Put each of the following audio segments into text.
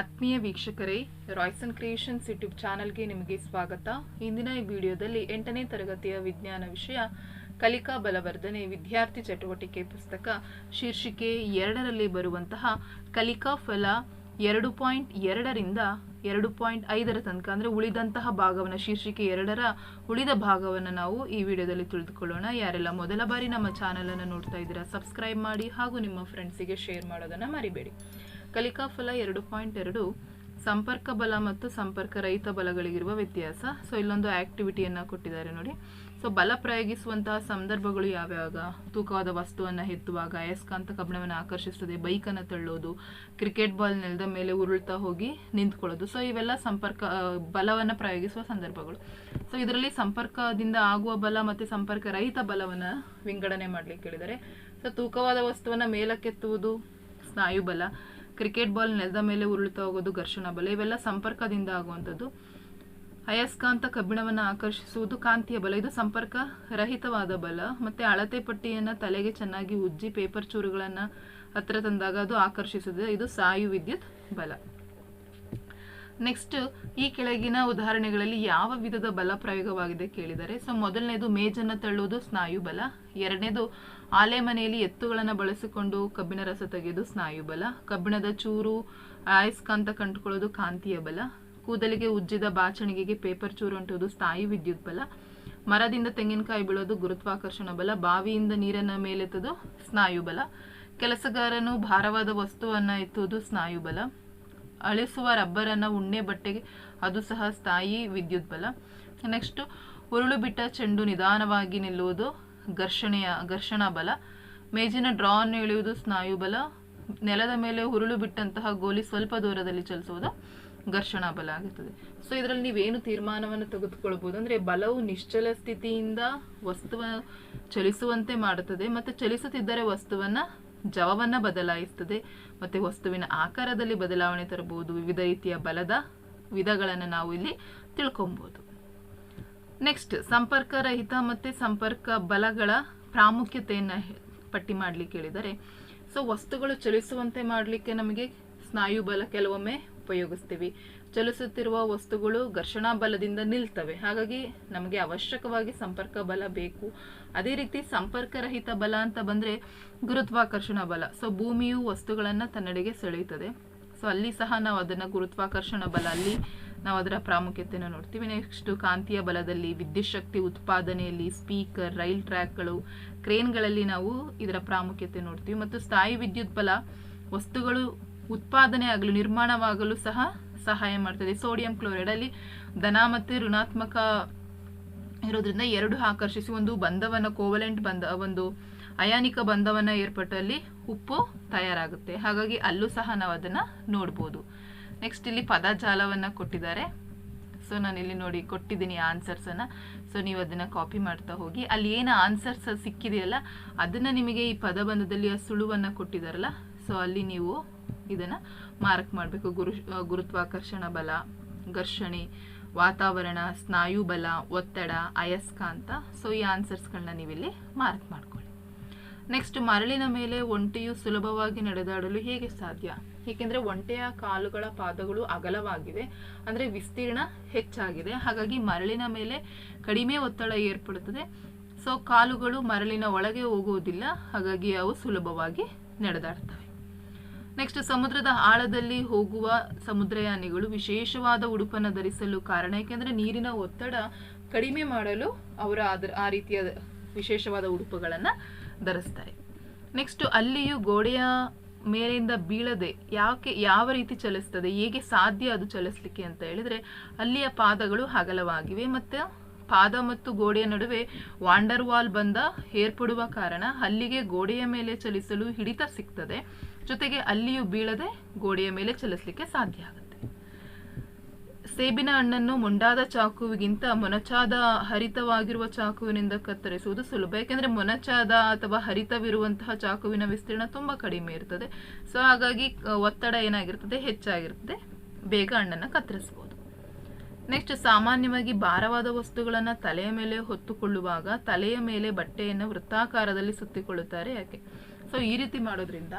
ಆತ್ಮೀಯ ವೀಕ್ಷಕರೇ, Royson creations YouTube ಚಾನಲ್ಗೆ ನಿಮಗೆ ಸ್ವಾಗತ. ಇಂದಿನ ಈ ವಿಡಿಯೋದಲ್ಲಿ 8ನೇ ತರಗತಿಯ ವಿಜ್ಞಾನ ವಿಷಯ ಕಲಿಕಾ ಬಲವರ್ಧನೆ ವಿದ್ಯಾರ್ಥಿ ಚಟುವಟಿಕೆ ಪುಸ್ತಕ ಶೀರ್ಷಿಕೆ 2ರಲ್ಲಿ ಬರುವಂತಹ ಕಲಿಕಾ ಫಲ 2.2ರಿಂದ 2.5ರ ತನಕ ಅಂದರೆ ಉಳಿದಂತಹ ಭಾಗವನ್ನು ಶೀರ್ಷಿಕೆ 2ರ ಉಳಿದ ಭಾಗವನ್ನು ನಾವು ಈ ವಿಡಿಯೋದಲ್ಲಿ ತಿಳಿದುಕೊಳ್ಳೋಣ. ಯಾರೆಲ್ಲ ಮೊದಲ ಬಾರಿ ನಮ್ಮ ಚಾನಲನ್ನು ನೋಡ್ತಾ ಇದ್ದೀರಾ ಸಬ್ಸ್ಕ್ರೈಬ್ ಮಾಡಿ ಹಾಗೂ ನಿಮ್ಮ ಫ್ರೆಂಡ್ಸಿಗೆ ಶೇರ್ ಮಾಡೋದನ್ನು ಮರಿಬೇಡಿ. ಕಲಿಕಾ ಫಲ 2.2 ಸಂಪರ್ಕ ಬಲ ಮತ್ತು ಸಂಪರ್ಕ ರಹಿತ ಬಲಗಳಿಗಿರುವ ವ್ಯತ್ಯಾಸ. ಸೊ ಇಲ್ಲೊಂದು ಆಕ್ಟಿವಿಟಿಯನ್ನು ಕೊಟ್ಟಿದ್ದಾರೆ ನೋಡಿ. ಸೊ ಬಲ ಪ್ರಯೋಗಿಸುವಂತಹ ಸಂದರ್ಭಗಳು ಯಾವ್ಯಾವಾಗ? ತೂಕವಾದ ವಸ್ತುವನ್ನು ಎತ್ತುವಾಗ, ಅಯಸ್ಕಾಂತ ಕಬ್ಬಿಣವನ್ನು ಆಕರ್ಷಿಸುತ್ತದೆ, ಬೈಕನ್ನು ತಳ್ಳೋದು, ಕ್ರಿಕೆಟ್ ಬಾಲ್ ನೆಲದ ಮೇಲೆ ಉರುಳ್ತಾ ಹೋಗಿ ನಿಂತ್ಕೊಳ್ಳೋದು. ಸೊ ಇವೆಲ್ಲ ಸಂಪರ್ಕ ಬಲವನ್ನು ಪ್ರಯೋಗಿಸುವ ಸಂದರ್ಭಗಳು. ಸೊ ಇದರಲ್ಲಿ ಸಂಪರ್ಕದಿಂದ ಆಗುವ ಬಲ ಮತ್ತು ಸಂಪರ್ಕ ರಹಿತ ಬಲವನ್ನು ವಿಂಗಡಣೆ ಮಾಡಲಿಕ್ಕೆ ಹೇಳಿದ್ದಾರೆ. ಸೊ ತೂಕವಾದ ವಸ್ತುವನ್ನು ಮೇಲಕ್ಕೆತ್ತುವುದು ಸ್ನಾಯು ಬಲ, ಕ್ರಿಕೆಟ್ ಬಾಲ್ ನೆಲದ ಮೇಲೆ ಉರುಳ್ತಾ ಹೋಗೋದು ಘರ್ಷಣ ಬಲ, ಇವೆಲ್ಲ ಸಂಪರ್ಕದಿಂದ ಆಗುವಂಥದ್ದು. ಅಯಸ್ಕಾಂತ ಕಬ್ಬಿಣವನ್ನು ಆಕರ್ಷಿಸುವುದು ಕಾಂತೀಯ ಬಲ, ಇದು ಸಂಪರ್ಕ ರಹಿತವಾದ ಬಲ. ಮತ್ತೆ ಅಳತೆ ಪಟ್ಟಿಯನ್ನು ತಲೆಗೆ ಚೆನ್ನಾಗಿ ಉಜ್ಜಿ ಪೇಪರ್ ಚೂರುಗಳನ್ನು ಹತ್ರ ತಂದಾಗ ಅದು ಆಕರ್ಷಿಸುತ್ತದೆ, ಇದು ಸ್ಥಾಯು ವಿದ್ಯುತ್ ಬಲ. ನೆಕ್ಸ್ಟ್, ಈ ಕೆಳಗಿನ ಉದಾಹರಣೆಗಳಲ್ಲಿ ಯಾವ ವಿಧದ ಬಲ ಪ್ರಯೋಗವಾಗಿದೆ ಕೇಳಿದರೆ. ಸೊ ಮೊದಲನೇದು ಮೇಜನ್ನು ತಳ್ಳುವುದು ಸ್ನಾಯು ಬಲ, ಎರಡನೇದು ಆಲೆ ಮನೆಯಲ್ಲಿ ಎತ್ತುಗಳನ್ನು ಬಳಸಿಕೊಂಡು ಕಬ್ಬಿಣ ರಸ ತೆಗೆಯುವುದು ಸ್ನಾಯು ಬಲ, ಕಬ್ಬಿಣದ ಚೂರು ಅಯಸ್ಕಾಂತ ಕಂಡುಕೊಳ್ಳೋದು ಕಾಂತೀಯ ಬಲ, ಕೂದಲಿಗೆ ಉಜ್ಜಿದ ಬಾಚಣಿಗೆಗೆ ಪೇಪರ್ ಚೂರು ಅಂಟುವುದು ಸ್ಥಾಯು ವಿದ್ಯುತ್ ಬಲ, ಮರದಿಂದ ತೆಂಗಿನಕಾಯಿ ಬೀಳೋದು ಗುರುತ್ವಾಕರ್ಷಣ ಬಲ, ಬಾವಿಯಿಂದ ನೀರನ್ನು ಮೇಲೆತ್ತುವುದು ಸ್ನಾಯು ಬಲ, ಕೆಲಸಗಾರನು ಭಾರವಾದ ವಸ್ತುವನ್ನು ಎತ್ತುವುದು ಸ್ನಾಯು ಬಲ, ಅಳಿಸುವ ರಬ್ಬರನ್ನು ಉಣ್ಣೆ ಬಟ್ಟೆಗೆ ಅದು ಸಹ ಸ್ಥಾಯಿ ವಿದ್ಯುತ್ ಬಲ. ನೆಕ್ಸ್ಟ್, ಉರುಳು ಬಿಟ್ಟ ಚೆಂಡು ನಿಧಾನವಾಗಿ ನಿಲ್ಲುವುದು ಘರ್ಷಣಾ ಬಲ, ಮೇಜಿನ ಡ್ರಾ ಅನ್ನು ಎಳೆಯುವುದು ಸ್ನಾಯು ಬಲ, ನೆಲದ ಮೇಲೆ ಉರುಳು ಬಿಟ್ಟಂತಹ ಗೋಲಿ ಸ್ವಲ್ಪ ದೂರದಲ್ಲಿ ಚಲಿಸುವುದು ಘರ್ಷಣಾ ಬಲ ಆಗುತ್ತದೆ. ಸೊ ಇದರಲ್ಲಿ ನೀವೇನು ತೀರ್ಮಾನವನ್ನು ತೆಗೆದುಕೊಳ್ಬಹುದು ಅಂದರೆ ಬಲವು ನಿಶ್ಚಲ ಸ್ಥಿತಿಯಿಂದ ವಸ್ತುವನ್ನು ಚಲಿಸುವಂತೆ ಮಾಡುತ್ತದೆ ಮತ್ತು ಚಲಿಸುತ್ತಿದ್ದರೆ ವಸ್ತುವನ್ನು ಜವವನ್ನು ಬದಲಾಯಿಸುತ್ತದೆ ಮತ್ತು ವಸ್ತುವಿನ ಆಕಾರದಲ್ಲಿ ಬದಲಾವಣೆ ತರಬಹುದು. ವಿವಿಧ ರೀತಿಯ ಬಲದ ವಿಧಗಳನ್ನು ನಾವು ಇಲ್ಲಿ ತಿಳ್ಕೊಬಹುದು. ನೆಕ್ಸ್ಟ್, ಸಂಪರ್ಕ ರಹಿತ ಮತ್ತು ಸಂಪರ್ಕ ಬಲಗಳ ಪ್ರಾಮುಖ್ಯತೆಯನ್ನು ಪಟ್ಟಿ ಮಾಡಲಿಕ್ಕೆ ಹೇಳಿದರೆ. ಸೊ ವಸ್ತುಗಳು ಚಲಿಸುವಂತೆ ಮಾಡಲಿಕ್ಕೆ ನಮಗೆ ಸ್ನಾಯು ಬಲ ಕೆಲವೊಮ್ಮೆ ಉಪಯೋಗಿಸ್ತೀವಿ. ಚಲಿಸುತ್ತಿರುವ ವಸ್ತುಗಳು ಘರ್ಷಣಾ ಬಲದಿಂದ ನಿಲ್ತವೆ, ಹಾಗಾಗಿ ನಮಗೆ ಅವಶ್ಯಕವಾಗಿ ಸಂಪರ್ಕ ಬಲ ಬೇಕು. ಅದೇ ರೀತಿ ಸಂಪರ್ಕ ರಹಿತ ಬಲ ಅಂತ ಬಂದರೆ ಗುರುತ್ವಾಕರ್ಷಣ ಬಲ. ಸೊ ಭೂಮಿಯು ವಸ್ತುಗಳನ್ನು ತನ್ನೆಡೆಗೆ ಸೆಳೆಯುತ್ತದೆ. ಸೊ ಅಲ್ಲಿ ಸಹ ನಾವು ಅದನ್ನು ಗುರುತ್ವಾಕರ್ಷಣ ಬಲ, ಅಲ್ಲಿ ನಾವು ಅದರ ಪ್ರಾಮುಖ್ಯತೆಯನ್ನು ನೋಡ್ತೀವಿ. ನೆಕ್ಸ್ಟ್, ಕಾಂತೀಯ ಬಲದಲ್ಲಿ ವಿದ್ಯುತ್ ಶಕ್ತಿ ಉತ್ಪಾದನೆಯಲ್ಲಿ ಸ್ಪೀಕರ್, ರೈಲ್ ಟ್ರ್ಯಾಕ್ಗಳು, ಕ್ರೇನ್ಗಳಲ್ಲಿ ನಾವು ಇದರ ಪ್ರಾಮುಖ್ಯತೆ ನೋಡ್ತೀವಿ. ಮತ್ತು ಸ್ಥಾಯಿ ವಿದ್ಯುತ್ ಬಲ ವಸ್ತುಗಳು ಉತ್ಪಾದನೆ ಆಗಲು ನಿರ್ಮಾಣವಾಗಲು ಸಹ ಸಹಾಯ ಮಾಡ್ತದೆ. ಸೋಡಿಯಂ ಕ್ಲೋರೈಡ್ ಅಲ್ಲಿ ಧನ ಮತ್ತು ಋಣಾತ್ಮಕ ಇರೋದ್ರಿಂದ ಎರಡು ಆಕರ್ಷಿಸಿ ಒಂದು ಬಂಧವನ್ನು ಕೋವಲೆಂಟ್ ಬಂಧ, ಒಂದು ಅಯಾನಿಕ ಬಂಧವನ್ನು ಏರ್ಪಟ್ಟಲ್ಲಿ ಉಪ್ಪು ತಯಾರಾಗುತ್ತೆ. ಹಾಗಾಗಿ ಅಲ್ಲೂ ಸಹ ನಾವು ಅದನ್ನು ನೋಡ್ಬೋದು. ನೆಕ್ಸ್ಟ್, ಇಲ್ಲಿ ಪದಜಾಲವನ್ನು ಕೊಟ್ಟಿದ್ದಾರೆ. ಸೊ ನಾನು ಇಲ್ಲಿ ನೋಡಿ ಕೊಟ್ಟಿದ್ದೀನಿ ಆನ್ಸರ್ಸನ್ನು. ಸೊ ನೀವು ಅದನ್ನು ಕಾಪಿ ಮಾಡ್ತಾ ಹೋಗಿ ಅಲ್ಲಿ ಏನು ಆನ್ಸರ್ಸ್ ಸಿಕ್ಕಿದೆಯಲ್ಲ ಅದನ್ನು ನಿಮಗೆ ಈ ಪದಬಂಧದಲ್ಲಿ ಆ ಸುಳುವನ್ನು ಕೊಟ್ಟಿದ್ದಾರಲ್ಲ, ಸೊ ಅಲ್ಲಿ ನೀವು ಇದನ್ನು ಮಾರ್ಕ್ ಮಾಡಬೇಕು. ಗುರುತ್ವಾಕರ್ಷಣ ಬಲ, ಘರ್ಷಣೆ, ವಾತಾವರಣ, ಸ್ನಾಯು ಬಲ, ಒತ್ತಡ, ಅಯಸ್ಕಾಂತ. ಸೊ ಈ ಆನ್ಸರ್ಸ್ಗಳನ್ನ ನೀವಿಲ್ಲಿ ಮಾರ್ಕ್ ಮಾಡ್ಕೊಳ್ಳಿ. ನೆಕ್ಸ್ಟ್, ಮರಳಿನ ಮೇಲೆ ಒಂಟೆಯು ಸುಲಭವಾಗಿ ನಡೆದಾಡಲು ಹೇಗೆ ಸಾಧ್ಯ? ಏಕೆಂದರೆ ಒಂಟೆಯ ಕಾಲುಗಳ ಪಾದಗಳು ಅಗಲವಾಗಿವೆ, ಅಂದರೆ ವಿಸ್ತೀರ್ಣ ಹೆಚ್ಚಾಗಿದೆ. ಹಾಗಾಗಿ ಮರಳಿನ ಮೇಲೆ ಕಡಿಮೆ ಒತ್ತಡ ಏರ್ಪಡುತ್ತದೆ. ಸೊ ಕಾಲುಗಳು ಮರಳಿನ ಒಳಗೆ ಹೋಗುವುದಿಲ್ಲ, ಹಾಗಾಗಿ ಅವು ಸುಲಭವಾಗಿ ನಡೆದಾಡ್ತವೆ. ನೆಕ್ಸ್ಟ್, ಸಮುದ್ರದ ಆಳದಲ್ಲಿ ಹೋಗುವ ಸಮುದ್ರಯಾನಿಗಳು ವಿಶೇಷವಾದ ಉಡುಪನ್ನು ಧರಿಸಲು ಕಾರಣ ಏಕೆಂದರೆ ನೀರಿನ ಒತ್ತಡ ಕಡಿಮೆ ಮಾಡಲು ಅವರು ಆ ರೀತಿಯ ವಿಶೇಷವಾದ ಉಡುಪುಗಳನ್ನು ಧರಿಸ್ತಾರೆ. ನೆಕ್ಸ್ಟ್, ಅಲ್ಲಿಯೂ ಗೋಡೆಯ ಮೇಲಿಂದ ಬೀಳದೆ ಯಾವ ರೀತಿ ಚಲಿಸ್ತದೆ, ಹೇಗೆ ಸಾಧ್ಯ ಅದು ಚಲಿಸಲಿಕ್ಕೆ ಅಂತ ಹೇಳಿದ್ರೆ ಅಲ್ಲಿಯ ಪಾದಗಳು ಅಗಲವಾಗಿವೆ ಮತ್ತು ಪಾದ ಮತ್ತು ಗೋಡೆಯ ನಡುವೆ ವಾಂಡರ್ ವಾಲ್ ಬಂಧ ಏರ್ಪಡುವ ಕಾರಣ ಅಲ್ಲಿಗೆ ಗೋಡೆಯ ಮೇಲೆ ಚಲಿಸಲು ಹಿಡಿತ ಸಿಗ್ತದೆ. ಜೊತೆಗೆ ಅಲ್ಲಿಯೂ ಬೀಳದೆ ಗೋಡೆಯ ಮೇಲೆ ಚಲಿಸಲಿಕ್ಕೆ ಸಾಧ್ಯ ಆಗುತ್ತೆ. ಸೇಬಿನ ಹಣ್ಣನ್ನು ಮೊಂಡಾದ ಚಾಕುವಿಗಿಂತ ಮೊನಚಾದ ಹರಿತವಾಗಿರುವ ಚಾಕುವಿನಿಂದ ಕತ್ತರಿಸುವುದು ಸುಲಭ, ಯಾಕೆಂದರೆ ಮೊನಚಾದ ಅಥವಾ ಹರಿತವಿರುವಂತಹ ಚಾಕುವಿನ ವಿಸ್ತೀರ್ಣ ತುಂಬ ಕಡಿಮೆ ಇರ್ತದೆ. ಸೊ ಹಾಗಾಗಿ ಒತ್ತಡ ಏನಾಗಿರ್ತದೆ, ಹೆಚ್ಚಾಗಿರ್ತದೆ, ಬೇಗ ಹಣ್ಣನ್ನು ಕತ್ತರಿಸಬಹುದು. ನೆಕ್ಸ್ಟ್, ಸಾಮಾನ್ಯವಾಗಿ ಭಾರವಾದ ವಸ್ತುಗಳನ್ನು ತಲೆಯ ಮೇಲೆ ಹೊತ್ತುಕೊಳ್ಳುವಾಗ ತಲೆಯ ಮೇಲೆ ಬಟ್ಟೆಯನ್ನು ವೃತ್ತಾಕಾರದಲ್ಲಿ ಸುತ್ತಿಕೊಳ್ಳುತ್ತಾರೆ, ಯಾಕೆ? ಸೊ ಈ ರೀತಿ ಮಾಡೋದ್ರಿಂದ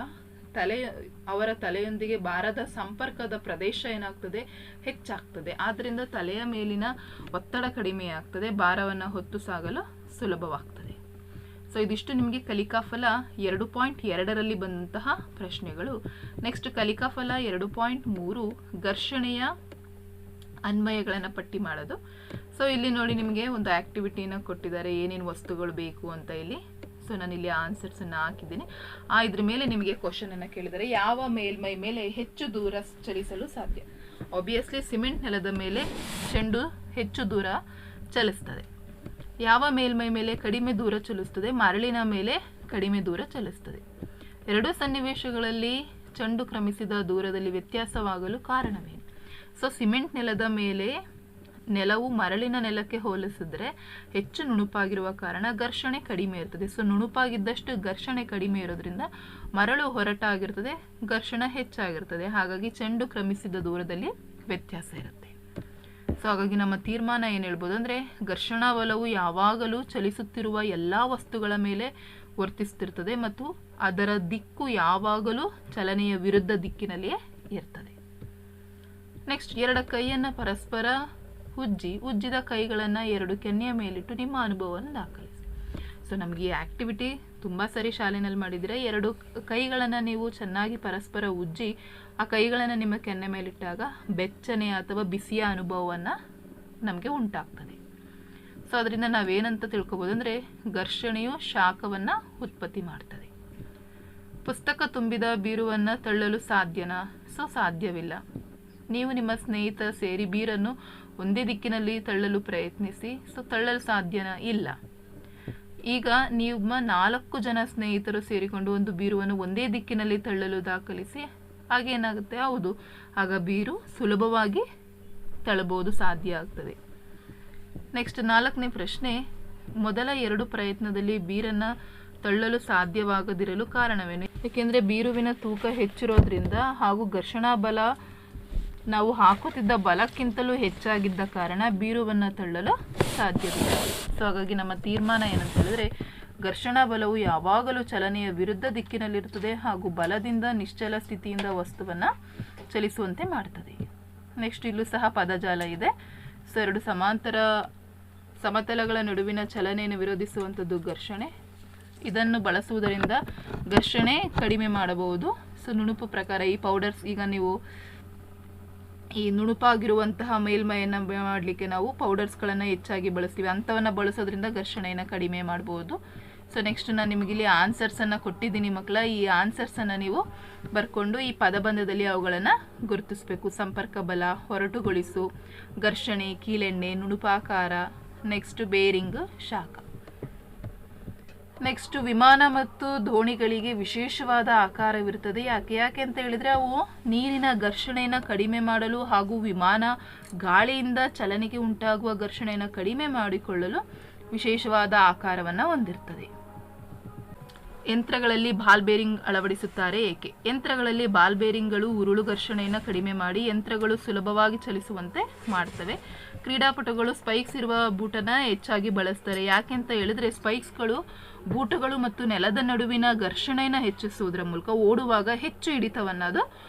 ಅವರ ತಲೆಯೊಂದಿಗೆ ಭಾರದ ಸಂಪರ್ಕದ ಪ್ರದೇಶ ಏನಾಗ್ತದೆ, ಹೆಚ್ಚಾಗ್ತದೆ. ಆದ್ದರಿಂದ ತಲೆಯ ಮೇಲಿನ ಒತ್ತಡ ಕಡಿಮೆ ಆಗ್ತದೆ, ಭಾರವನ್ನು ಹೊತ್ತು ಸಾಗಲು ಸುಲಭವಾಗ್ತದೆ. ಸೊ ಇದಿಷ್ಟು ನಿಮಗೆ ಕಲಿಕಾಫಲ 2.2ರಲ್ಲಿ ಬಂದಂತಹ ಪ್ರಶ್ನೆಗಳು. ನೆಕ್ಸ್ಟ್ ಕಲಿಕಾಫಲ 2.3 ಘರ್ಷಣೆಯ ಅನ್ವಯಗಳನ್ನು ಪಟ್ಟಿ ಮಾಡೋದು. ಸೊ ಇಲ್ಲಿ ನೋಡಿ ನಿಮಗೆ ಒಂದು ಆಕ್ಟಿವಿಟಿನ ಕೊಟ್ಟಿದ್ದಾರೆ, ಏನೇನು ವಸ್ತುಗಳು ಬೇಕು ಅಂತ ಇಲ್ಲಿ. ಸೊ ನಾನಿಲ್ಲಿ ಆನ್ಸರ್ಸನ್ನು ಹಾಕಿದ್ದೀನಿ. ಇದ್ರ ಮೇಲೆ ನಿಮಗೆ ಕ್ವಶನನ್ನು ಕೇಳಿದರೆ, ಯಾವ ಮೇಲ್ಮೈ ಮೇಲೆ ಹೆಚ್ಚು ದೂರ ಚಲಿಸಲು ಸಾಧ್ಯ? ಆಬ್ವಿಯಸ್ಲಿ ಸಿಮೆಂಟ್ ನೆಲದ ಮೇಲೆ ಚೆಂಡು ಹೆಚ್ಚು ದೂರ ಚಲಿಸ್ತದೆ. ಯಾವ ಮೇಲ್ಮೈ ಮೇಲೆ ಕಡಿಮೆ ದೂರ ಚಲಿಸ್ತದೆ? ಮರಳಿನ ಮೇಲೆ ಕಡಿಮೆ ದೂರ ಚಲಿಸ್ತದೆ. ಎರಡೂ ಸನ್ನಿವೇಶಗಳಲ್ಲಿ ಚೆಂಡು ಕ್ರಮಿಸಿದ ದೂರದಲ್ಲಿ ವ್ಯತ್ಯಾಸವಾಗಲು ಕಾರಣವೇನು? ಸೊ ಸಿಮೆಂಟ್ ನೆಲದ ಮೇಲೆ ನೆಲವು ಮರಳಿನ ನೆಲಕ್ಕೆ ಹೋಲಿಸಿದ್ರೆ ಹೆಚ್ಚು ನುಣುಪಾಗಿರುವ ಕಾರಣ ಘರ್ಷಣೆ ಕಡಿಮೆ ಇರ್ತದೆ. ಸೊ ನುಣುಪಾಗಿದ್ದಷ್ಟು ಘರ್ಷಣೆ ಕಡಿಮೆ ಇರೋದ್ರಿಂದ ಮರಳು ಹೊರಟಾಗಿರ್ತದೆ, ಘರ್ಷಣೆ ಹೆಚ್ಚಾಗಿರ್ತದೆ. ಹಾಗಾಗಿ ಚೆಂಡು ಕ್ರಮಿಸಿದ ದೂರದಲ್ಲಿ ವ್ಯತ್ಯಾಸ ಇರುತ್ತೆ. ಸೊ ಹಾಗಾಗಿ ನಮ್ಮ ತೀರ್ಮಾನ ಏನು ಹೇಳ್ಬೋದು ಅಂದರೆ, ಘರ್ಷಣಾ ಬಲವು ಯಾವಾಗಲೂ ಚಲಿಸುತ್ತಿರುವ ಎಲ್ಲ ವಸ್ತುಗಳ ಮೇಲೆ ವರ್ತಿಸ್ತಿರ್ತದೆ ಮತ್ತು ಅದರ ದಿಕ್ಕು ಯಾವಾಗಲೂ ಚಲನೆಯ ವಿರುದ್ಧ ದಿಕ್ಕಿನಲ್ಲಿಯೇ ಇರ್ತದೆ. ನೆಕ್ಸ್ಟ್, ಎರಡು ಕೈಯನ್ನು ಪರಸ್ಪರ ಉಜ್ಜಿದ ಕೈಗಳನ್ನು ಎರಡು ಕೆನ್ನೆಯ ಮೇಲಿಟ್ಟು ನಿಮ್ಮ ಅನುಭವವನ್ನು ದಾಖಲಿಸಿ. ಸೊ ನಮಗೆ ಈ ಆಕ್ಟಿವಿಟಿ ತುಂಬ ಸರಿ ಶಾಲೆಯಲ್ಲಿ ಮಾಡಿದರೆ, ಎರಡು ಕೈಗಳನ್ನು ನೀವು ಚೆನ್ನಾಗಿ ಪರಸ್ಪರ ಉಜ್ಜಿ ಆ ಕೈಗಳನ್ನು ನಿಮ್ಮ ಕೆನ್ನೆ ಮೇಲಿಟ್ಟಾಗ ಬೆಚ್ಚನೆಯ ಅಥವಾ ಬಿಸಿಯ ಅನುಭವವನ್ನು ನಮಗೆ ಉಂಟಾಗ್ತದೆ. ಸೊ ಅದರಿಂದ ನಾವೇನಂತ ತಿಳ್ಕೊಬೋದು ಅಂದರೆ, ಘರ್ಷಣೆಯು ಶಾಖವನ್ನು ಉತ್ಪತ್ತಿ ಮಾಡ್ತದೆ. ಪುಸ್ತಕ ತುಂಬಿದ ಬೀರುವನ್ನು ತಳ್ಳಲು ಸಾಧ್ಯನಾ? ಸೊ ಸಾಧ್ಯವಿಲ್ಲ. ನೀವು ನಿಮ್ಮ ಸ್ನೇಹಿತ ಸೇರಿ ಬೀರನ್ನು ಒಂದೇ ದಿಕ್ಕಿನಲ್ಲಿ ತಳ್ಳಲು ಪ್ರಯತ್ನಿಸಿ. ಸೊ ತಳ್ಳಲು ಸಾಧ್ಯನಾ? ಇಲ್ಲ. ಈಗ ನಿಮ್ಮ 4 ಜನ ಸ್ನೇಹಿತರು ಸೇರಿಕೊಂಡು ಒಂದು ಬೀರುವನ್ನು ಒಂದೇ ದಿಕ್ಕಿನಲ್ಲಿ ತಳ್ಳಲು ದಾಖಲಿಸಿ. ಹಾಗೇನಾಗುತ್ತೆ? ಹೌದು, ಆಗ ಬೀರು ಸುಲಭವಾಗಿ ತಳ್ಳಬಹುದು, ಸಾಧ್ಯ ಆಗ್ತದೆ. ನೆಕ್ಸ್ಟ್ 4ನೇ ಪ್ರಶ್ನೆ, ಮೊದಲ 2 ಪ್ರಯತ್ನದಲ್ಲಿ ಬೀರನ್ನು ತಳ್ಳಲು ಸಾಧ್ಯವಾಗದಿರಲು ಕಾರಣವೇನು? ಏಕೆಂದರೆ ಬೀರುವಿನ ತೂಕ ಹೆಚ್ಚಿರೋದ್ರಿಂದ ಹಾಗೂ ಘರ್ಷಣಾ ಬಲ ನಾವು ಹಾಕುತ್ತಿದ್ದ ಬಲಕ್ಕಿಂತಲೂ ಹೆಚ್ಚಾಗಿದ್ದ ಕಾರಣ ಬೀರುವನ್ನು ತಳ್ಳಲು ಸಾಧ್ಯವಿಲ್ಲ. ಸೊ ಹಾಗಾಗಿ ನಮ್ಮ ತೀರ್ಮಾನ ಏನಂತ ಹೇಳಿದ್ರೆ, ಘರ್ಷಣಾ ಬಲವು ಯಾವಾಗಲೂ ಚಲನೆಯ ವಿರುದ್ಧ ದಿಕ್ಕಿನಲ್ಲಿರುತ್ತದೆ ಹಾಗೂ ಬಲದಿಂದ ನಿಶ್ಚಲ ಸ್ಥಿತಿಯಿಂದ ವಸ್ತುವನ್ನು ಚಲಿಸುವಂತೆ ಮಾಡ್ತದೆ. ನೆಕ್ಸ್ಟ್ ಇಲ್ಲೂ ಸಹ ಪದಜಾಲ ಇದೆ. ಸೊ 2 ಸಮಾಂತರ ಸಮತಲಗಳ ನಡುವಿನ ಚಲನೆಯನ್ನು ವಿರೋಧಿಸುವಂಥದ್ದು ಘರ್ಷಣೆ. ಇದನ್ನು ಬಳಸುವುದರಿಂದ ಘರ್ಷಣೆ ಕಡಿಮೆ ಮಾಡಬಹುದು. ಸೊ ನುಣುಪು ಪ್ರಕಾರ ಈ ಪೌಡರ್ಸ್, ಈಗ ನೀವು ಈ ನುಣುಪಾಗಿರುವಂತಹ ಮೇಲ್ಮೈಯನ್ನು ಮಾಡಲಿಕ್ಕೆ ನಾವು ಪೌಡರ್ಸ್ಗಳನ್ನು ಹೆಚ್ಚಾಗಿ ಬಳಸ್ತೀವಿ, ಅಂಥವನ್ನು ಬಳಸೋದ್ರಿಂದ ಘರ್ಷಣೆಯನ್ನು ಕಡಿಮೆ ಮಾಡ್ಬೋದು. ಸೊ ನೆಕ್ಸ್ಟ್ ನಾನು ನಿಮಗಿಲ್ಲಿ ಆನ್ಸರ್ಸನ್ನು ಕೊಟ್ಟಿದ್ದೀನಿ ಮಕ್ಕಳ. ಈ ಆನ್ಸರ್ಸನ್ನು ನೀವು ಬರ್ಕೊಂಡು ಈ ಪದಬಂಧದಲ್ಲಿ ಅವುಗಳನ್ನು ಗುರುತಿಸಬೇಕು. ಸಂಪರ್ಕ ಬಲ, ಹೊರಟುಗೊಳಿಸು, ಘರ್ಷಣೆ, ಕೀಲೆಣ್ಣೆ, ನುಣುಪಾಕಾರ, ನೆಕ್ಸ್ಟ್ ಬೇರಿಂಗ್, ಶಾಖ. ನೆಕ್ಸ್ಟ್, ವಿಮಾನ ಮತ್ತು ದೋಣಿಗಳಿಗೆ ವಿಶೇಷವಾದ ಆಕಾರವಿರುತ್ತದೆ. ಯಾಕೆ ಅಂತ ಹೇಳಿದರೆ, ಅವು ನೀರಿನ ಘರ್ಷಣೆಯನ್ನು ಕಡಿಮೆ ಮಾಡಲು ಹಾಗೂ ವಿಮಾನ ಗಾಳಿಯಿಂದ ಚಲನೆಗೆ ಉಂಟಾಗುವ ಘರ್ಷಣೆಯನ್ನು ಕಡಿಮೆ ಮಾಡಿಕೊಳ್ಳಲು ವಿಶೇಷವಾದ ಆಕಾರವನ್ನು ಹೊಂದಿರ್ತದೆ. ಯಂತ್ರಗಳಲ್ಲಿ ಬಾಲ್ ಬೇರಿಂಗ್ ಅಳವಡಿಸುತ್ತಾರೆ ಏಕೆ? ಯಂತ್ರಗಳಲ್ಲಿ ಬಾಲ್ ಬೇರಿಂಗ್ಗಳು ಉರುಳು ಘರ್ಷಣೆಯನ್ನು ಕಡಿಮೆ ಮಾಡಿ ಯಂತ್ರಗಳು ಸುಲಭವಾಗಿ ಚಲಿಸುವಂತೆ ಮಾಡ್ತವೆ. ಕ್ರೀಡಾಪಟುಗಳು ಸ್ಪೈಕ್ಸ್ ಇರುವ ಬೂಟನ್ನು ಹೆಚ್ಚಾಗಿ ಬಳಸ್ತಾರೆ. ಯಾಕೆ ಅಂತ ಹೇಳಿದ್ರೆ, ಸ್ಪೈಕ್ಸ್ಗಳು ಬೂಟುಗಳು ಮತ್ತು ನೆಲದ ನಡುವಿನ ಘರ್ಷಣೆಯನ್ನು ಹೆಚ್ಚಿಸುವುದರ ಮೂಲಕ ಓಡುವಾಗ ಹೆಚ್ಚು ಹಿಡಿತವನ್ನು ಅದು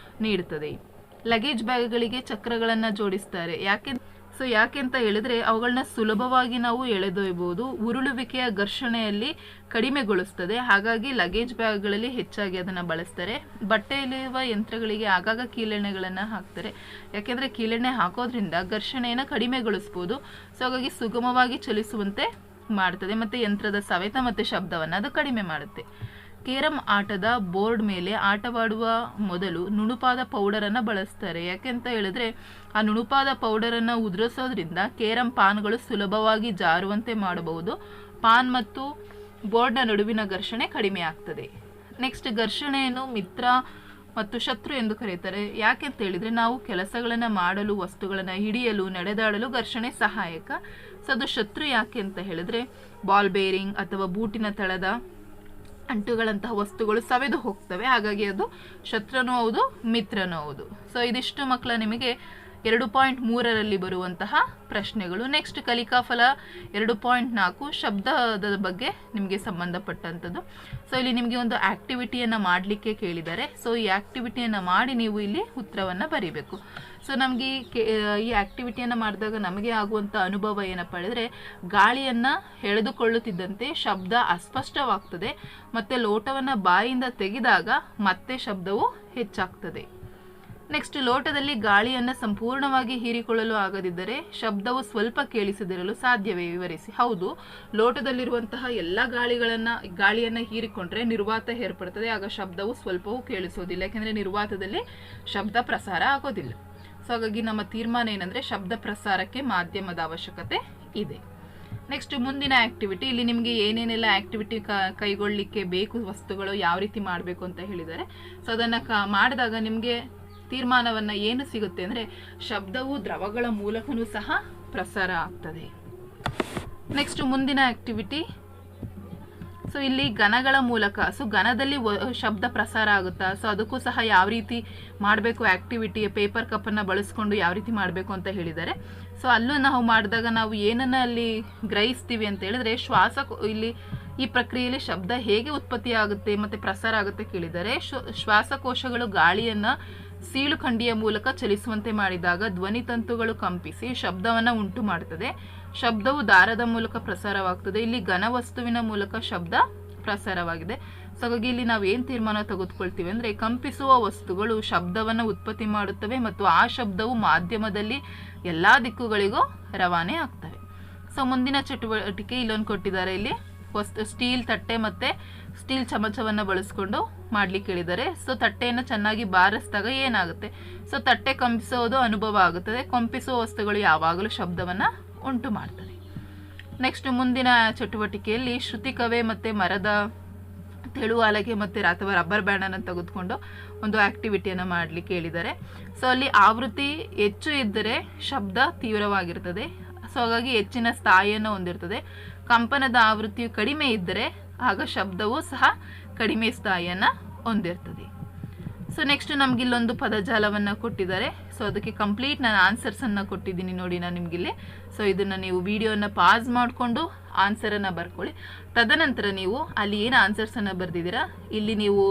ನೀಡುತ್ತದೆ. ಲಗೇಜ್ ಬ್ಯಾಗ್ಗಳಿಗೆ ಚಕ್ರಗಳನ್ನು ಜೋಡಿಸ್ತಾರೆ. ಯಾಕೆ ಅಂತ ಹೇಳಿದ್ರೆ, ಅವುಗಳನ್ನ ಸುಲಭವಾಗಿ ನಾವು ಎಳೆದೊಯ್ಯಬಹುದು. ಉರುಳುವಿಕೆಯ ಘರ್ಷಣೆಯಲ್ಲಿ ಕಡಿಮೆಗೊಳಿಸ್ತದೆ. ಹಾಗಾಗಿ ಲಗೇಜ್ ಬ್ಯಾಗ್ಗಳಲ್ಲಿ ಹೆಚ್ಚಾಗಿ ಅದನ್ನು ಬಳಸ್ತಾರೆ. ಬಟ್ಟೆಯಲ್ಲಿರುವ ಯಂತ್ರಗಳಿಗೆ ಆಗಾಗ ಕೀಲೆಣ್ಣೆಗಳನ್ನು ಹಾಕ್ತಾರೆ. ಯಾಕೆಂದರೆ ಕೀಲೆಣ್ಣೆ ಹಾಕೋದ್ರಿಂದ ಘರ್ಷಣೆಯನ್ನು ಕಡಿಮೆಗೊಳಿಸ್ಬೋದು. ಸೊ ಹಾಗಾಗಿ ಸುಗಮವಾಗಿ ಚಲಿಸುವಂತೆ ಮಾಡ್ತದೆ ಮತ್ತು ಯಂತ್ರದ ಸವೆತ ಮತ್ತು ಶಬ್ದವನ್ನು ಅದು ಕಡಿಮೆ ಮಾಡುತ್ತೆ. ಕೇರಂ ಆಟದ ಬೋರ್ಡ್ ಮೇಲೆ ಆಟವಾಡುವ ಮೊದಲು ನುಣುಪಾದ ಪೌಡರನ್ನು ಬಳಸ್ತಾರೆ. ಯಾಕೆಂತ ಹೇಳಿದ್ರೆ, ಆ ನುಣುಪಾದ ಪೌಡರನ್ನು ಉದುರಿಸೋದ್ರಿಂದ ಕೇರಂ ಪಾನ್ಗಳು ಸುಲಭವಾಗಿ ಜಾರುವಂತೆ ಮಾಡಬಹುದು. ಪಾನ್ ಮತ್ತು ಬೋರ್ಡ್ನ ನಡುವಿನ ಘರ್ಷಣೆ ಕಡಿಮೆ ಆಗ್ತದೆ. ನೆಕ್ಸ್ಟ್, ಘರ್ಷಣೆಯನ್ನು ಮಿತ್ರ ಮತ್ತು ಶತ್ರು ಎಂದು ಕರೀತಾರೆ. ಯಾಕೆ ಅಂತ ಹೇಳಿದ್ರೆ, ನಾವು ಕೆಲಸಗಳನ್ನು ಮಾಡಲು, ವಸ್ತುಗಳನ್ನು ಹಿಡಿಯಲು, ನಡೆದಾಡಲು ಘರ್ಷಣೆ ಸಹಾಯಕ. ಸೊ ಅದು ಶತ್ರು. ಯಾಕೆ ಅಂತ ಹೇಳಿದ್ರೆ, ಬಾಲ್ ಬೇರಿಂಗ್ ಅಥವಾ ಬೂಟಿನ ತಳದ ಅಂಟುಗಳಂತಹ ವಸ್ತುಗಳು ಸವೆದು ಹೋಗ್ತವೆ. ಹಾಗಾಗಿ ಅದು ಶತ್ರುನೂ ಹೌದು, ಮಿತ್ರನೂ ಹೌದು. ಸೊ ಇದಿಷ್ಟು ಮಕ್ಕಳ ನಿಮಗೆ 2.3ರಲ್ಲಿ ಬರುವಂತಹ ಪ್ರಶ್ನೆಗಳು. ನೆಕ್ಸ್ಟ್ ಕಲಿಕಾಫಲ 2.4 ಶಬ್ದದ ಬಗ್ಗೆ ನಿಮಗೆ ಸಂಬಂಧಪಟ್ಟಂಥದ್ದು. ಸೊ ಇಲ್ಲಿ ನಿಮಗೆ ಒಂದು ಆಕ್ಟಿವಿಟಿಯನ್ನು ಮಾಡಲಿಕ್ಕೆ ಕೇಳಿದ್ದಾರೆ. ಸೊ ಈ ಆಕ್ಟಿವಿಟಿಯನ್ನು ಮಾಡಿ ನೀವು ಇಲ್ಲಿ ಉತ್ತರವನ್ನು ಬರೀಬೇಕು. ಸೊ ನಮಗೆ ಈ ಆಕ್ಟಿವಿಟಿಯನ್ನು ಮಾಡಿದಾಗ ನಮಗೆ ಆಗುವಂಥ ಅನುಭವ ಏನಪ್ಪ ಹೇಳಿದ್ರೆ, ಗಾಳಿಯನ್ನು ಎಳೆದುಕೊಳ್ಳುತ್ತಿದ್ದಂತೆ ಶಬ್ದ ಅಸ್ಪಷ್ಟವಾಗ್ತದೆ, ಮತ್ತು ಲೋಟವನ್ನು ಬಾಯಿಂದ ತೆಗೆದಾಗ ಮತ್ತೆ ಶಬ್ದವು ಹೆಚ್ಚಾಗ್ತದೆ. ನೆಕ್ಸ್ಟ್, ಲೋಟದಲ್ಲಿ ಗಾಳಿಯನ್ನು ಸಂಪೂರ್ಣವಾಗಿ ಹೀರಿಕೊಳ್ಳಲು ಆಗದಿದ್ದರೆ ಶಬ್ದವು ಸ್ವಲ್ಪ ಕೇಳಿಸದಿರಲು ಸಾಧ್ಯವೇ? ವಿವರಿಸಿ. ಹೌದು, ಲೋಟದಲ್ಲಿರುವಂತಹ ಎಲ್ಲ ಗಾಳಿಯನ್ನು ಹೀರಿಕೊಂಡ್ರೆ ನಿರ್ವಾತ ಏರ್ಪಡ್ತದೆ, ಆಗ ಶಬ್ದವು ಸ್ವಲ್ಪವೂ ಕೇಳಿಸೋದಿಲ್ಲ, ಯಾಕೆಂದರೆ ನಿರ್ವಾತದಲ್ಲಿ ಶಬ್ದ ಪ್ರಸಾರ ಆಗೋದಿಲ್ಲ. ಸೊ ಹಾಗಾಗಿ ನಮ್ಮ ತೀರ್ಮಾನ ಏನಂದರೆ ಶಬ್ದ ಪ್ರಸಾರಕ್ಕೆ ಮಾಧ್ಯಮದ ಅವಶ್ಯಕತೆ ಇದೆ. ನೆಕ್ಸ್ಟ್ ಮುಂದಿನ ಆಕ್ಟಿವಿಟಿ, ಇಲ್ಲಿ ನಿಮಗೆ ಏನೇನೆಲ್ಲ ಆಕ್ಟಿವಿಟಿ ಕೈಗೊಳ್ಳಲಿಕ್ಕೆ ಬೇಕು, ವಸ್ತುಗಳು ಯಾವ ರೀತಿ ಮಾಡಬೇಕು ಅಂತ ಹೇಳಿದ್ದಾರೆ. ಸೊ ಅದನ್ನು ಮಾಡಿದಾಗ ನಿಮಗೆ ತೀರ್ಮಾನವನ್ನು ಏನು ಸಿಗುತ್ತೆ ಅಂದರೆ ಶಬ್ದವು ದ್ರವಗಳ ಮೂಲಕನೂ ಸಹ ಪ್ರಸಾರ ಆಗ್ತದೆ. ನೆಕ್ಸ್ಟ್ ಮುಂದಿನ ಆಕ್ಟಿವಿಟಿ, ಸೊ ಇಲ್ಲಿ ಘನಗಳ ಮೂಲಕ, ಸೊ ಘನದಲ್ಲಿ ಶಬ್ದ ಪ್ರಸಾರ ಆಗುತ್ತಾ, ಸೊ ಅದಕ್ಕೂ ಸಹ ಯಾವ ರೀತಿ ಮಾಡಬೇಕು ಆಕ್ಟಿವಿಟಿ, ಪೇಪರ್ ಕಪ್ಪನ್ನು ಬಳಸ್ಕೊಂಡು ಯಾವ ರೀತಿ ಮಾಡಬೇಕು ಅಂತ ಹೇಳಿದ್ದಾರೆ. ಸೊ ಅಲ್ಲೂ ನಾವು ಮಾಡಿದಾಗ ನಾವು ಏನನ್ನ ಅಲ್ಲಿ ಗ್ರಹಿಸ್ತೀವಿ ಅಂತ ಹೇಳಿದ್ರೆ, ಇಲ್ಲಿ ಈ ಪ್ರಕ್ರಿಯೆಯಲ್ಲಿ ಶಬ್ದ ಹೇಗೆ ಉತ್ಪತ್ತಿ ಆಗುತ್ತೆ ಮತ್ತು ಪ್ರಸಾರ ಆಗುತ್ತೆ ಕೇಳಿದರೆ, ಶ್ವಾಸಕೋಶಗಳು ಗಾಳಿಯನ್ನು ಸೀಳು ಖಂಡಿಯ ಮೂಲಕ ಚಲಿಸುವಂತೆ ಮಾಡಿದಾಗ ಧ್ವನಿ ತಂತುಗಳು ಕಂಪಿಸಿ ಶಬ್ದವನ್ನು ಉಂಟು ಮಾಡುತ್ತದೆ. ಶಬ್ದವು ದಾರದ ಮೂಲಕ ಪ್ರಸಾರವಾಗ್ತದೆ. ಇಲ್ಲಿ ಘನವಸ್ತುವಿನ ಮೂಲಕ ಶಬ್ದ ಪ್ರಸಾರವಾಗಿದೆ. ಸೊ ಹಾಗಾಗಿ ಇಲ್ಲಿ ನಾವು ಏನು ತೀರ್ಮಾನ ತೆಗೆದುಕೊಳ್ತೀವಿ ಅಂದರೆ, ಕಂಪಿಸುವ ವಸ್ತುಗಳು ಶಬ್ದವನ್ನು ಉತ್ಪತ್ತಿ ಮಾಡುತ್ತವೆ ಮತ್ತು ಆ ಶಬ್ದವು ಮಾಧ್ಯಮದಲ್ಲಿ ಎಲ್ಲ ದಿಕ್ಕುಗಳಿಗೂ ರವಾನೆ ಆಗ್ತವೆ. ಸೊ ಮುಂದಿನ ಚಟುವಟಿಕೆ ಇಲ್ಲೊಂದು ಕೊಟ್ಟಿದ್ದಾರೆ. ಇಲ್ಲಿ ಸ್ಟೀಲ್ ತಟ್ಟೆ ಮತ್ತು ಸ್ಟೀಲ್ ಚಮಚವನ್ನು ಬಳಸ್ಕೊಂಡು ಮಾಡ್ಲಿಕ್ಕೆ ಹೇಳಿದ್ದಾರೆ. ಸೊ ತಟ್ಟೆಯನ್ನು ಚೆನ್ನಾಗಿ ಬಾರಿಸಿದಾಗ ಏನಾಗುತ್ತೆ, ಸೊ ತಟ್ಟೆ ಕಂಪಿಸೋದು ಅನುಭವ ಆಗುತ್ತದೆ. ಕಂಪಿಸುವ ವಸ್ತುಗಳು ಯಾವಾಗಲೂ ಶಬ್ದವನ್ನು ಉಂಟು ಮಾಡ್ತದೆ. ನೆಕ್ಸ್ಟ್ ಮುಂದಿನ ಚಟುವಟಿಕೆಯಲ್ಲಿ ಶ್ರುತಿಕವೆ ಮತ್ತು ಮರದ ತೆಳುವಾಲಗೆ ಮತ್ತು ಅಥವಾ ರಬ್ಬರ್ ಬ್ಯಾಂಡನ್ನು ತೆಗೆದುಕೊಂಡು ಒಂದು ಆಕ್ಟಿವಿಟಿಯನ್ನು ಮಾಡಲಿಕ್ಕೆ ಹೇಳಿದ್ದಾರೆ. ಸೊ ಅಲ್ಲಿ ಆವೃತ್ತಿ ಹೆಚ್ಚು ಇದ್ದರೆ ಶಬ್ದ ತೀವ್ರವಾಗಿರ್ತದೆ. ಸೊ ಹಾಗಾಗಿ ಹೆಚ್ಚಿನ ಸ್ಥಾಯಿಯನ್ನು ಹೊಂದಿರ್ತದೆ. ಕಂಪನದ ಆವೃತ್ತಿಯು ಕಡಿಮೆ ಇದ್ದರೆ ಆಗ ಶಬ್ದವೂ ಸಹ ಕಡಿಮೆ ಸ್ಥಾಯಿಯನ್ನು ಹೊಂದಿರ್ತದೆ. ಸೊ ನೆಕ್ಸ್ಟ್ ನಮ್ಗೆ ಇಲ್ಲೊಂದು ಪದಜಾಲವನ್ನು ಕೊಟ್ಟಿದ್ದಾರೆ. ಸೊ ಅದಕ್ಕೆ ಕಂಪ್ಲೀಟ್ ನಾನು ಆನ್ಸರ್ಸನ್ನು ಕೊಟ್ಟಿದ್ದೀನಿ ನೋಡಿ ನಾನು ನಿಮಗಿಲ್ಲಿ. ಸೊ ಇದನ್ನು ನೀವು ವಿಡಿಯೋನ ಪಾಸ್ ಮಾಡಿಕೊಂಡು ಆನ್ಸರನ್ನು ಬರ್ಕೊಳ್ಳಿ. ತದನಂತರ ನೀವು ಅಲ್ಲಿ ಏನು ಆನ್ಸರ್ಸನ್ನು ಬರೆದಿದ್ದೀರಾ, ಇಲ್ಲಿ ನೀವು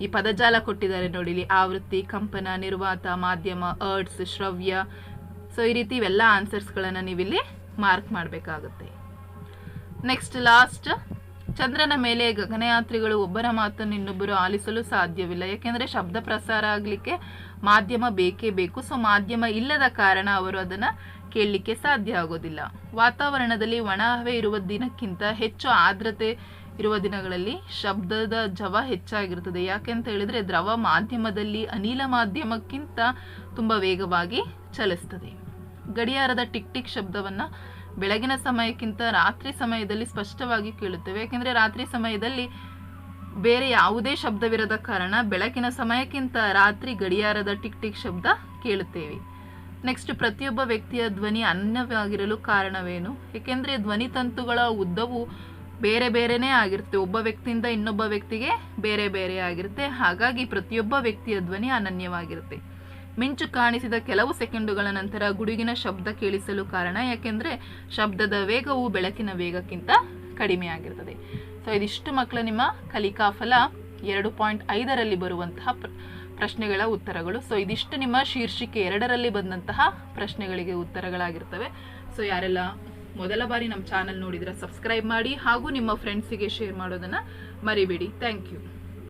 ಈ ಪದಜಾಲ ಕೊಟ್ಟಿದ್ದಾರೆ ನೋಡಿ, ಇಲ್ಲಿ ಆವೃತ್ತಿ, ಕಂಪನ, ನಿರ್ವಾತ, ಮಾಧ್ಯಮ, ಅರ್ಡ್ಸ್, ಶ್ರವ್ಯ. ಸೊ ಈ ರೀತಿ ಇವೆಲ್ಲ ಆನ್ಸರ್ಸ್ಗಳನ್ನು ನೀವಿಲ್ಲಿ ಮಾರ್ಕ್ ಮಾಡಬೇಕಾಗುತ್ತೆ. ನೆಕ್ಸ್ಟ್ ಲಾಸ್ಟ್, ಚಂದ್ರನ ಮೇಲೆ ಗಗನಯಾತ್ರಿಗಳು ಒಬ್ಬರ ಮಾತನ್ನು ಇನ್ನೊಬ್ಬರು ಆಲಿಸಲು ಸಾಧ್ಯವಿಲ್ಲ, ಯಾಕೆಂದರೆ ಶಬ್ದ ಪ್ರಸಾರ ಆಗಲಿಕ್ಕೆ ಮಾಧ್ಯಮ ಬೇಕೇ ಬೇಕು. ಸೊ ಮಾಧ್ಯಮ ಇಲ್ಲದ ಕಾರಣ ಅವರು ಅದನ್ನು ಕೇಳಲಿಕ್ಕೆ ಸಾಧ್ಯ ಆಗೋದಿಲ್ಲ. ವಾತಾವರಣದಲ್ಲಿ ಒಣ ಹವೆ ಇರುವ ದಿನಕ್ಕಿಂತ ಹೆಚ್ಚು ಆರ್ದ್ರತೆ ಇರುವ ದಿನಗಳಲ್ಲಿ ಶಬ್ದದ ಜವ ಹೆಚ್ಚಾಗಿರ್ತದೆ. ಯಾಕೆಂತ ಹೇಳಿದ್ರೆ ದ್ರವ ಮಾಧ್ಯಮದಲ್ಲಿ ಅನಿಲ ಮಾಧ್ಯಮಕ್ಕಿಂತ ತುಂಬ ವೇಗವಾಗಿ ಚಲಿಸ್ತದೆ. ಗಡಿಯಾರದ ಟಿಕ್ ಟಿಕ್ ಶಬ್ದವನ್ನು ಬೆಳಗಿನ ಸಮಯಕ್ಕಿಂತ ರಾತ್ರಿ ಸಮಯದಲ್ಲಿ ಸ್ಪಷ್ಟವಾಗಿ ಕೇಳುತ್ತೇವೆ. ಯಾಕೆಂದರೆ ರಾತ್ರಿ ಸಮಯದಲ್ಲಿ ಬೇರೆ ಯಾವುದೇ ಶಬ್ದವಿರದ ಕಾರಣ ಬೆಳಕಿನ ಸಮಯಕ್ಕಿಂತ ರಾತ್ರಿ ಗಡಿಯಾರದ ಟಿಕ್ ಟಿಕ್ ಶಬ್ದ ಕೇಳುತ್ತೇವೆ. ನೆಕ್ಸ್ಟ್, ಪ್ರತಿಯೊಬ್ಬ ವ್ಯಕ್ತಿಯ ಧ್ವನಿ ಅನ್ಯವಾಗಿರಲು ಕಾರಣವೇನು? ಏಕೆಂದರೆ ಧ್ವನಿ ತಂತುಗಳ ಉದ್ದವು ಬೇರೆ ಬೇರೆನೇ ಆಗಿರುತ್ತೆ. ಒಬ್ಬ ವ್ಯಕ್ತಿಯಿಂದ ಇನ್ನೊಬ್ಬ ವ್ಯಕ್ತಿಗೆ ಬೇರೆ ಬೇರೆ ಆಗಿರುತ್ತೆ. ಹಾಗಾಗಿ ಪ್ರತಿಯೊಬ್ಬ ವ್ಯಕ್ತಿಯ ಧ್ವನಿ ಅನನ್ಯವಾಗಿರುತ್ತೆ. ಮಿಂಚು ಕಾಣಿಸಿದ ಕೆಲವು ಸೆಕೆಂಡುಗಳ ನಂತರ ಗುಡುಗಿನ ಶಬ್ದ ಕೇಳಿಸಲು ಕಾರಣ, ಯಾಕೆಂದರೆ ಶಬ್ದದ ವೇಗವು ಬೆಳಕಿನ ವೇಗಕ್ಕಿಂತ ಕಡಿಮೆ ಆಗಿರ್ತದೆ. ಸೊ ಇದಿಷ್ಟು ಮಕ್ಕಳ ನಿಮ್ಮ ಕಲಿಕಾಫಲ 2.5ರಲ್ಲಿ ಬರುವಂತಹ ಪ್ರಶ್ನೆಗಳ ಉತ್ತರಗಳು. ಸೊ ಇದಿಷ್ಟು ನಿಮ್ಮ ಶೀರ್ಷಿಕೆ 2ರಲ್ಲಿ ಬಂದಂತಹ ಪ್ರಶ್ನೆಗಳಿಗೆ ಉತ್ತರಗಳಾಗಿರ್ತವೆ. ಸೊ ಯಾರೆಲ್ಲ ಮೊದಲ ಬಾರಿ ನಮ್ಮ ಚಾನಲ್ ನೋಡಿದ್ರೆ ಸಬ್ಸ್ಕ್ರೈಬ್ ಮಾಡಿ ಹಾಗೂ ನಿಮ್ಮ ಫ್ರೆಂಡ್ಸಿಗೆ ಶೇರ್ ಮಾಡೋದನ್ನು ಮರಿಬೇಡಿ. Thank you.